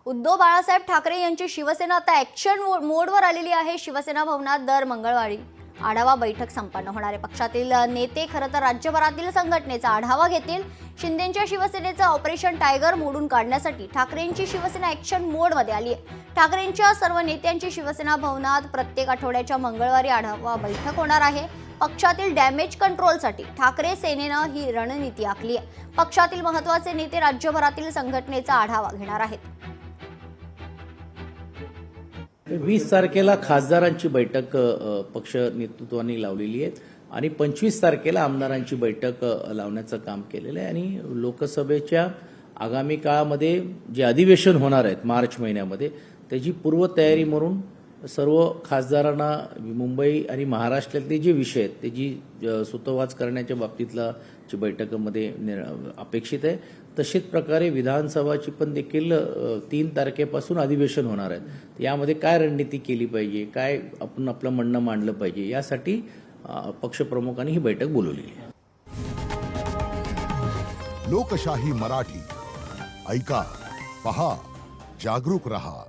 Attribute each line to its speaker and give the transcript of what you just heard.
Speaker 1: उद्धव बाळासाहेब ठाकरे यांची शिवसेना आता ॲक्शन मोडवर आलेली आहे। शिवसेना भवनात दर मंगळवारी आढावा बैठक संपन्न होणार आहे। पक्षातील नेते खरं तर राज्यभरातील संघटनेचा आढावा घेतील। शिंदेंच्या शिवसेनेचं ऑपरेशन टायगर मोडून काढण्यासाठी ठाकरेंची शिवसेना ॲक्शन मोडमध्ये आली आहे। ठाकरेंच्या सर्व नेत्यांची शिवसेना भवनात प्रत्येक आठवड्याच्या मंगळवारी आढावा बैठक होणार आहे। पक्षातील डॅमेज कंट्रोलसाठी ठाकरे सेनेनं ही रणनीती आखली आहे। पक्षातील महत्त्वाचे नेते राज्यभरातील संघटनेचा आढावा घेणार आहेत।
Speaker 2: 20 तारखेला खासदारांची बैठक पक्ष नेतृत्वाने लावलेली आहे आणि 25 तारखेला आमदारांची बैठक लावण्याचं काम केलेलं आहे आणि लोकसभेच्या आगामी काळामध्ये जे अधिवेशन होणार आहेत मार्च महिन्यामध्ये त्याची पूर्वतयारी म्हणून सर्व खासदारांना मुंबई आणि महाराष्ट्रातले जे विषय आहेत त्याची सुतोवाच करण्याच्या बाबतीतला जी बैठकीमध्ये अपेक्षित आहे। तशाच प्रकारे विधानसभाची पण देखील 3 तारखेपासून अधिवेशन होणार आहे। यामध्ये काय रणनीती केली पाहिजे, काय आपण आपलं म्हणणं मांडलं पाहिजे, यासाठी पक्षप्रमुखांनी ही बैठक बोलवली आहे।
Speaker 3: लोकशाही मराठी ऐका, पहा, जागरूक रहा।